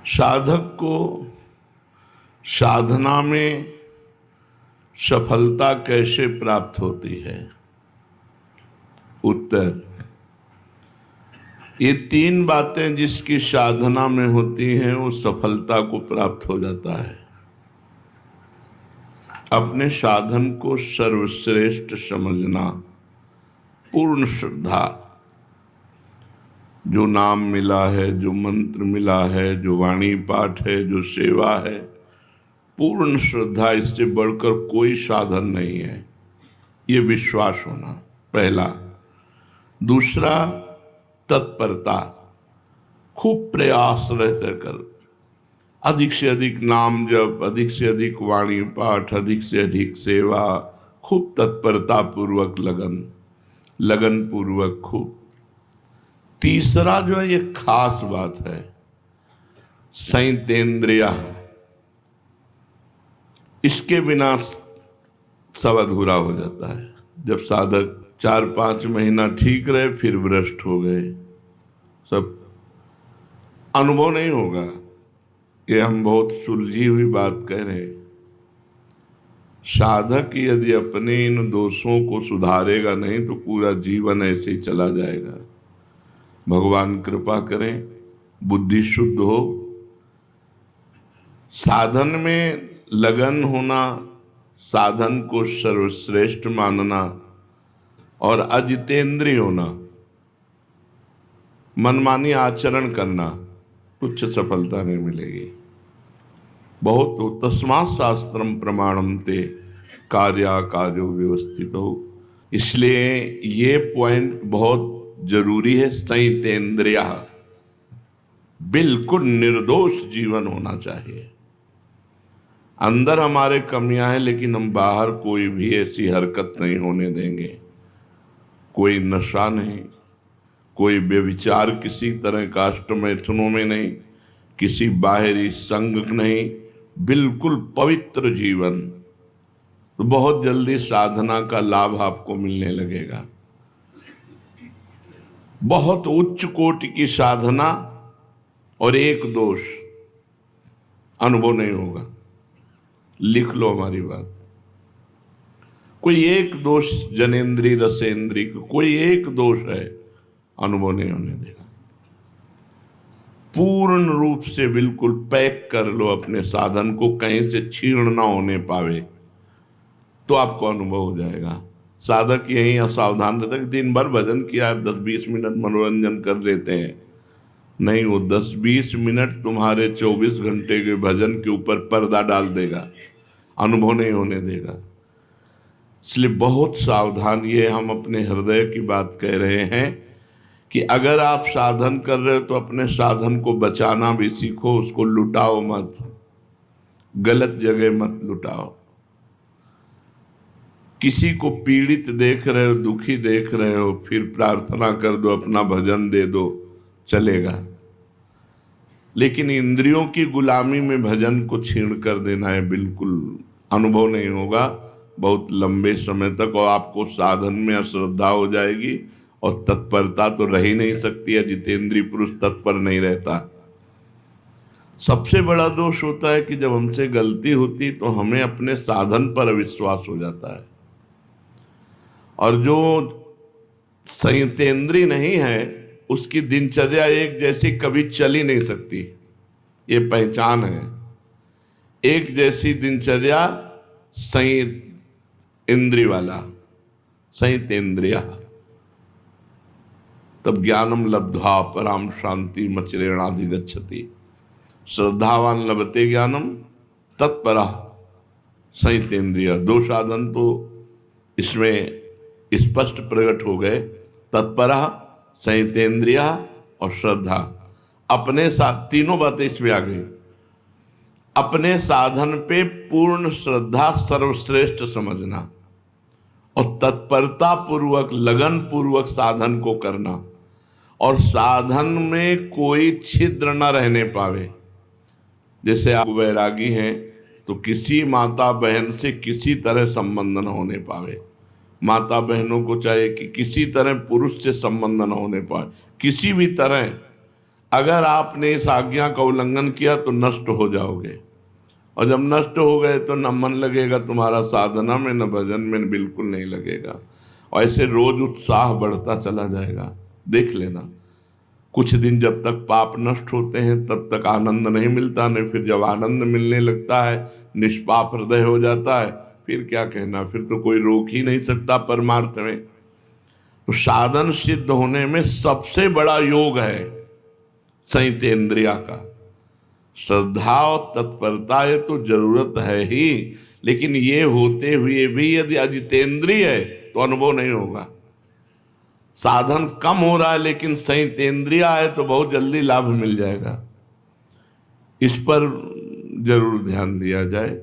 साधक को साधना में सफलता कैसे प्राप्त होती है? उत्तर, ये तीन बातें जिसकी साधना में होती हैं वो सफलता को प्राप्त हो जाता है। अपने साधन को सर्वश्रेष्ठ समझना, पूर्ण श्रद्धा, जो नाम मिला है, जो मंत्र मिला है, जो वाणी पाठ है, जो सेवा है, पूर्ण श्रद्धा, इससे बढ़कर कोई साधन नहीं है, ये विश्वास होना पहला। दूसरा, तत्परता, खूब प्रयास रहते कर, अधिक से अधिक नाम जप, अधिक से अधिक वाणी पाठ, अधिक से अधिक सेवा, खूब तत्परता पूर्वक लगन पूर्वक खूब। तीसरा जो है, ये खास बात है, संयतेंद्रिय, इसके बिना सब अधूरा हो जाता है। जब साधक 4-5 महीना ठीक रहे फिर भ्रष्ट हो गए, सब अनुभव नहीं होगा। ये हम बहुत सुलझी हुई बात कह रहे हैं। साधक यदि अपने इन दोषों को सुधारेगा नहीं तो पूरा जीवन ऐसे ही चला जाएगा। भगवान कृपा करें, बुद्धि शुद्ध हो, साधन में लगन होना, साधन को सर्वश्रेष्ठ मानना और अजितेंद्रिय होना, मनमानी आचरण करना, तुच्छ सफलता नहीं मिलेगी। बहुत हो, तस्मात् शास्त्रम प्रमाणम ते कार्याकार्यो व्यवस्थितो। इसलिए ये पॉइंट बहुत जरूरी है। संयतेंद्रिय, बिल्कुल निर्दोष जीवन होना चाहिए। अंदर हमारे कमियां हैं लेकिन हम बाहर कोई भी ऐसी हरकत नहीं होने देंगे। कोई नशा नहीं, कोई व्यभिचार किसी तरह का अष्टमैथुनों में नहीं, किसी बाहरी संग नहीं, बिल्कुल पवित्र जीवन। तो बहुत जल्दी साधना का लाभ आपको मिलने लगेगा। बहुत उच्च कोटि की साधना और एक दोष अनुभव नहीं होगा। लिख लो हमारी बात। कोई एक दोष, जनेन्द्रीय रसेंद्रीय, कोई एक दोष है, अनुभव नहीं होने देगा। पूर्ण रूप से बिल्कुल पैक कर लो अपने साधन को, कहीं से छीण ना होने पावे, तो आपको अनुभव हो जाएगा। साधक यही असावधान रहता है कि दिन भर भजन किया है, 10-20 मिनट मनोरंजन कर लेते हैं। नहीं, वो 10-20 मिनट तुम्हारे 24 घंटे के भजन के ऊपर पर्दा डाल देगा, अनुभव नहीं होने देगा। इसलिए बहुत सावधान, ये हम अपने हृदय की बात कह रहे हैं कि अगर आप साधन कर रहे हो तो अपने साधन को बचाना भी सीखो, उसको लुटाओ मत, गलत जगह मत लुटाओ। किसी को पीड़ित देख रहे हो, दुखी देख रहे हो, फिर प्रार्थना कर दो, अपना भजन दे दो, चलेगा। लेकिन इंद्रियों की गुलामी में भजन को छीण कर देना है, बिल्कुल अनुभव नहीं होगा बहुत लंबे समय तक, और आपको साधन में अश्रद्धा हो जाएगी और तत्परता तो रह ही नहीं सकती है। जितेंद्रीय पुरुष तत्पर नहीं रहता। सबसे बड़ा दोष होता है कि जब हमसे गलती होती तो हमें अपने साधन पर अविश्वास हो जाता है, और जो संयतेंद्रिय नहीं है उसकी दिनचर्या एक जैसी कभी चल ही नहीं सकती। ये पहचान है। एक जैसी दिनचर्या संयत इंद्रिय वाला, संयतेंद्रिय, तब ज्ञानम लब्ध्वा पराम शांति मचरेणाधिगच्छति। श्रद्धावान लभते ज्ञानम तत्परा संयतेंद्रिय। दो साधन तो इसमें स्पष्ट प्रकट हो गए, तत्परा, संयतेंद्रिय और श्रद्धा। अपने साथ तीनों बातें इसमें आ गई। अपने साधन पे पूर्ण श्रद्धा, सर्वश्रेष्ठ समझना, और तत्परता पूर्वक, लगन पूर्वक साधन को करना, और साधन में कोई छिद्र न रहने पावे। जैसे आप वैरागी हैं तो किसी माता बहन से किसी तरह संबंध न होने पावे। माता बहनों को चाहिए कि किसी तरह पुरुष से संबंध न होने पाए, किसी भी तरह। अगर आपने इस आज्ञा का उल्लंघन किया तो नष्ट हो जाओगे, और जब नष्ट हो गए तो न मन लगेगा तुम्हारा साधना में, न भजन में, बिल्कुल नहीं लगेगा। और ऐसे रोज उत्साह बढ़ता चला जाएगा। देख लेना, कुछ दिन जब तक पाप नष्ट होते हैं तब तक आनंद नहीं मिलता, नहीं फिर जब आनंद मिलने लगता है, निष्पाप हृदय हो जाता है, फिर क्या कहना, फिर तो कोई रोक ही नहीं सकता परमार्थ में। तो साधन सिद्ध होने में सबसे बड़ा योग है संयत इंद्रिया का। श्रद्धा और तत्परता ये तो जरूरत है ही, लेकिन ये होते हुए भी यदि अजितेंद्रिय है तो अनुभव नहीं होगा। साधन कम हो रहा है लेकिन संयतेंद्रिया है तो बहुत जल्दी लाभ मिल जाएगा। इस पर जरूर ध्यान दिया जाए।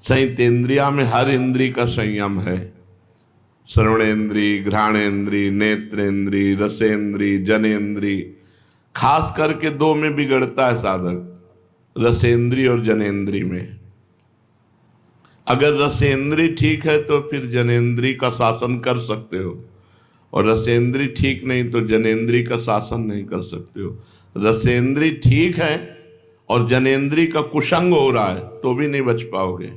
संयतेंद्रिया में हर इंद्री का संयम है। श्रवणेन्द्री, घ्राणेन्द्री, नेत्रेंद्री, रसेंद्री, जनेन्द्री, खास करके दो में बिगड़ता है साधक, रसेंद्री और जनेन्द्री में। अगर रसेंद्री ठीक है तो फिर जनेन्द्री का शासन कर सकते हो, और रसेंद्री ठीक नहीं तो जनेन्द्री का शासन नहीं कर सकते हो। रसेंद्री ठीक है और जनेन्द्री का कुसंग हो रहा है तो भी नहीं बच पाओगे।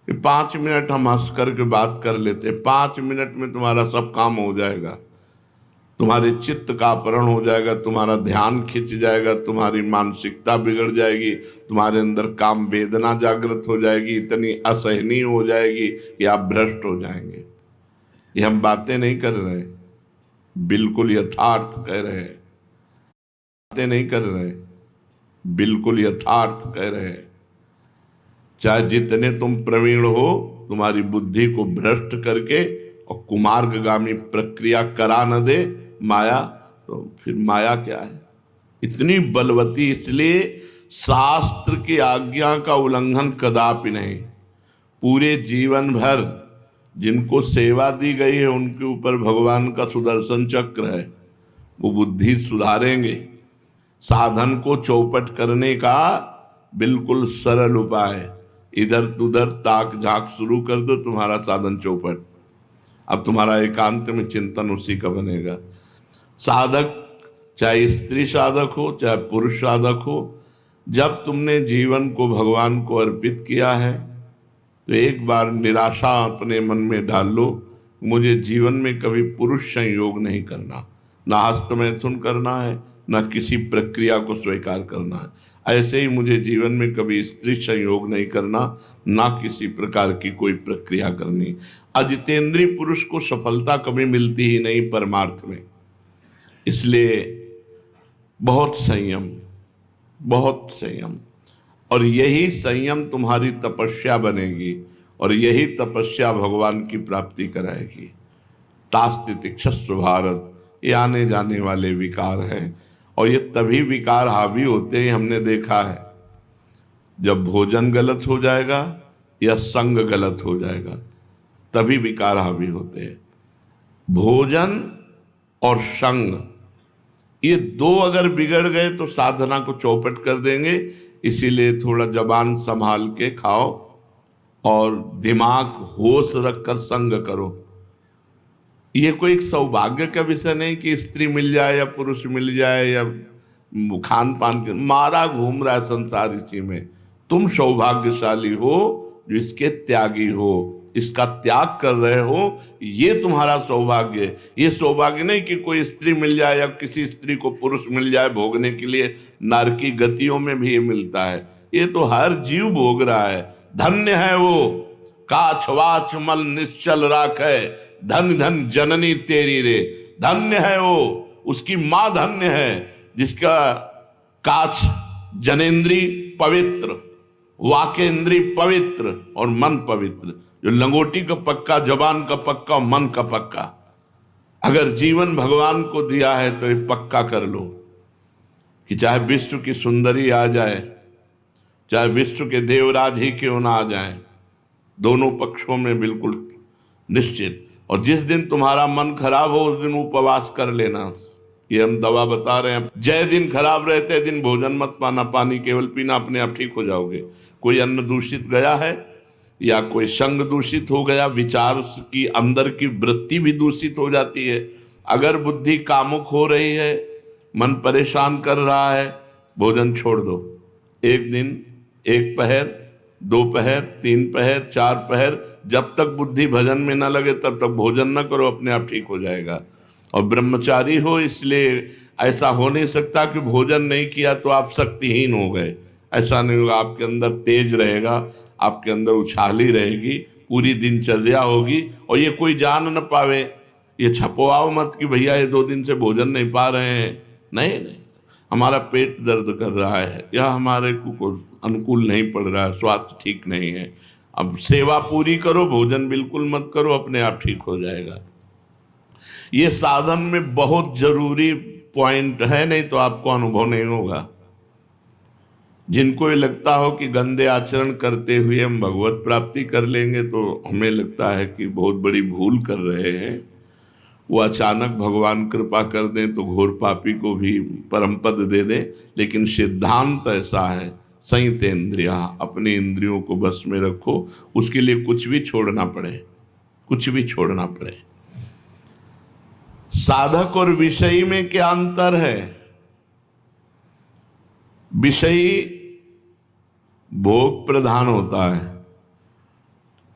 5 मिनट हम हंस करके बात कर लेते, 5 मिनट में तुम्हारा सब काम हो जाएगा। तुम्हारे चित्त का अपहरण हो जाएगा, तुम्हारा ध्यान खिंच जाएगा, तुम्हारी मानसिकता बिगड़ जाएगी, तुम्हारे अंदर काम वेदना जागृत हो जाएगी, इतनी असहनीय हो जाएगी कि आप भ्रष्ट हो जाएंगे। ये हम बातें नहीं कर रहे, बिल्कुल यथार्थ कह रहे हैं। बातें नहीं कर रहे, बिल्कुल यथार्थ कह रहे हैं। चाहे जितने तुम प्रवीण हो, तुम्हारी बुद्धि को भ्रष्ट करके और कुमार्गगामी प्रक्रिया करा न दे माया, तो फिर माया क्या है? इतनी बलवती। इसलिए शास्त्र की आज्ञा का उल्लंघन कदापि नहीं। पूरे जीवन भर जिनको सेवा दी गई है उनके ऊपर भगवान का सुदर्शन चक्र है, वो बुद्धि सुधारेंगे। साधन को चौपट करने का बिल्कुल सरल उपाय, इधर उधर ताक झाक शुरू कर दो, तुम्हारा साधन चौपट। अब तुम्हारा एकांत में चिंतन उसी का बनेगा। साधक चाहे स्त्री साधक हो चाहे पुरुष साधक हो, जब तुमने जीवन को भगवान को अर्पित किया है तो एक बार निराशा अपने मन में डाल लो, मुझे जीवन में कभी पुरुष संयोग नहीं करना, ना हस्तमैथुन करना है, ना किसी प्रक्रिया को स्वीकार करना है। ऐसे ही मुझे जीवन में कभी स्त्री संयोग नहीं करना, ना किसी प्रकार की कोई प्रक्रिया करनी। अजितेंद्रीय पुरुष को सफलता कभी मिलती ही नहीं परमार्थ में। इसलिए बहुत संयम, बहुत संयम, और यही संयम तुम्हारी तपस्या बनेगी, और यही तपस्या भगवान की प्राप्ति कराएगी। तास्तितिक्षस्व भारत, ये आने जाने वाले विकार हैं, और ये तभी विकार हावी होते हैं, हमने देखा है, जब भोजन गलत हो जाएगा या संग गलत हो जाएगा, तभी विकार हावी होते हैं। भोजन और संग, ये दो अगर बिगड़ गए तो साधना को चौपट कर देंगे। इसीलिए थोड़ा जबान संभाल के खाओ और दिमाग होश रखकर संग करो। ये कोई एक सौभाग्य का विषय नहीं कि स्त्री मिल जाए या पुरुष मिल जाए या खान पान के, मारा घूम रहा है संसार इसी में। तुम सौभाग्यशाली हो जो इसके त्यागी हो, इसका त्याग कर रहे हो, ये तुम्हारा सौभाग्य है। ये सौभाग्य नहीं कि कोई स्त्री मिल जाए या किसी स्त्री को पुरुष मिल जाए भोगने के लिए। नारकी गतियों में भी ये मिलता है, ये तो हर जीव भोग रहा है। धन्य है वो काछ वाच मल निश्चल राखे, धन धन जननी तेरी रे। धन्य है वो, उसकी माँ धन्य है जिसका काछ जनेन्द्री पवित्र, वाकेंद्री पवित्र और मन पवित्र। जो लंगोटी का पक्का, जबान का पक्का, मन का पक्का। अगर जीवन भगवान को दिया है तो ये पक्का कर लो कि चाहे विश्व की सुंदरी आ जाए, चाहे विश्व के देवराज ही क्यों ना आ जाए, दोनों पक्षों में बिल्कुल निश्चित। और जिस दिन तुम्हारा मन खराब हो उस दिन उपवास कर लेना। ये हम दवा बता रहे हैं। जय दिन खराब रहते दिन भोजन मत पाना, पानी केवल पीना, अपने आप ठीक हो जाओगे। कोई अन्न दूषित गया है या कोई संग दूषित हो गया, विचार की अंदर की वृत्ति भी दूषित हो जाती है। अगर बुद्धि कामुक हो रही है, मन परेशान कर रहा है, भोजन छोड़ दो। एक दिन, एक पहर, दो पहर, तीन पहर, चार पहर, जब तक बुद्धि भजन में न लगे तब तक भोजन न करो, अपने आप ठीक हो जाएगा। और ब्रह्मचारी हो, इसलिए ऐसा हो नहीं सकता कि भोजन नहीं किया तो आप शक्तिहीन हो गए। ऐसा नहीं होगा, आपके अंदर तेज रहेगा, आपके अंदर उछाली रहेगी, पूरी दिनचर्या होगी। और ये कोई जान न पावे, ये छपवाओ मत कि भैया ये 2 दिन से भोजन नहीं पा रहे हैं। नहीं नहीं, हमारा पेट दर्द कर रहा है या हमारे को अनुकूल नहीं पड़ रहा है, स्वास्थ्य ठीक नहीं है, अब सेवा पूरी करो, भोजन बिल्कुल मत करो, अपने आप ठीक हो जाएगा। ये साधन में बहुत जरूरी पॉइंट है, नहीं तो आपको अनुभव नहीं होगा। जिनको ये लगता हो कि गंदे आचरण करते हुए हम भगवत प्राप्ति कर लेंगे, तो हमें लगता है कि बहुत बड़ी भूल कर रहे हैं। वो अचानक भगवान कृपा कर दें तो घोर पापी को भी परम पद दे दें, लेकिन सिद्धांत ऐसा है, संयतेन्द्रिया, अपनी इंद्रियों को बस में रखो, उसके लिए कुछ भी छोड़ना पड़े, कुछ भी छोड़ना पड़े। साधक और विषयी में क्या अंतर है? विषयी भोग प्रधान होता है,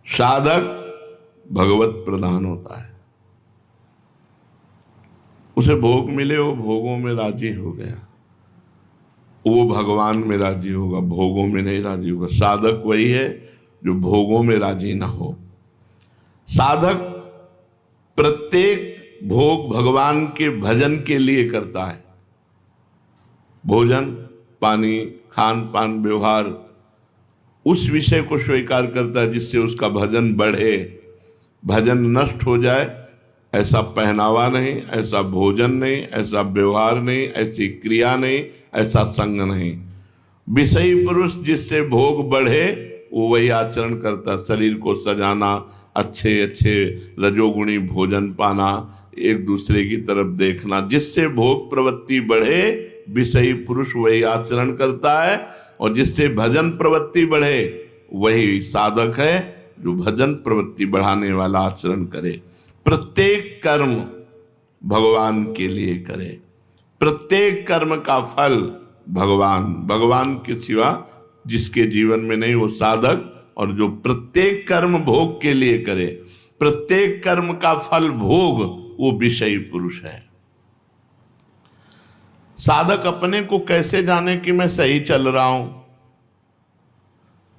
साधक भगवत प्रधान होता है। उसे भोग मिले, वो भोगों में राजी हो गया, वो भगवान में राजी होगा, भोगों में नहीं राजी होगा। साधक वही है जो भोगों में राजी ना हो। साधक प्रत्येक भोग भगवान के भजन के लिए करता है। भोजन, पानी, खान पान, व्यवहार, उस विषय को स्वीकार करता है जिससे उसका भजन बढ़े। भजन नष्ट हो जाए ऐसा पहनावा नहीं, ऐसा भोजन नहीं, ऐसा व्यवहार नहीं, ऐसी क्रिया नहीं, ऐसा संग नहीं। विषयी पुरुष जिससे भोग बढ़े वो वही आचरण करता, शरीर को सजाना, अच्छे अच्छे रजोगुणी भोजन पाना, एक दूसरे की तरफ देखना, जिससे भोग प्रवृत्ति बढ़े विषयी पुरुष वही आचरण करता है। और जिससे भजन प्रवृत्ति बढ़े वही साधक है जो भजन प्रवृत्ति बढ़ाने वाला आचरण करे। प्रत्येक कर्म भगवान के लिए करे, प्रत्येक कर्म का फल भगवान के सिवा जिसके जीवन में नहीं वो साधक। और जो प्रत्येक कर्म भोग के लिए करे, प्रत्येक कर्म का फल भोग, वो विषयी पुरुष है। साधक अपने को कैसे जाने कि मैं सही चल रहा हूं?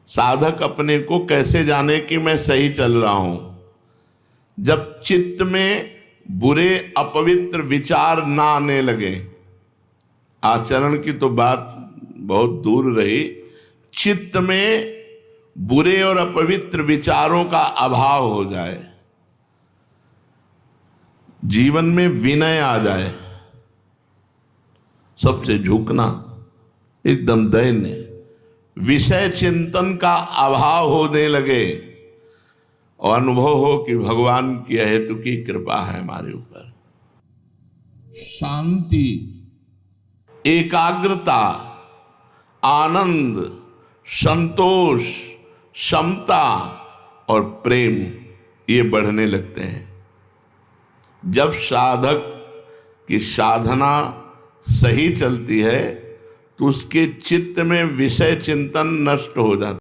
साधक अपने को कैसे जाने कि मैं सही चल रहा हूं? जब चित्त में बुरे अपवित्र विचार ना आने लगे। आचरण की तो बात बहुत दूर रही, चित्त में बुरे और अपवित्र विचारों का अभाव हो जाए, जीवन में विनय आ जाए, सबसे झुकना, एकदम दैन्य, विषय चिंतन का अभाव होने लगे और अनुभव हो कि भगवान की अहेतु की कृपा है हमारे ऊपर। शांति, एकाग्रता, आनंद, संतोष, क्षमता और प्रेम ये बढ़ने लगते हैं। जब साधक की साधना सही चलती है तो उसके चित्त में विषय चिंतन नष्ट हो जाता है।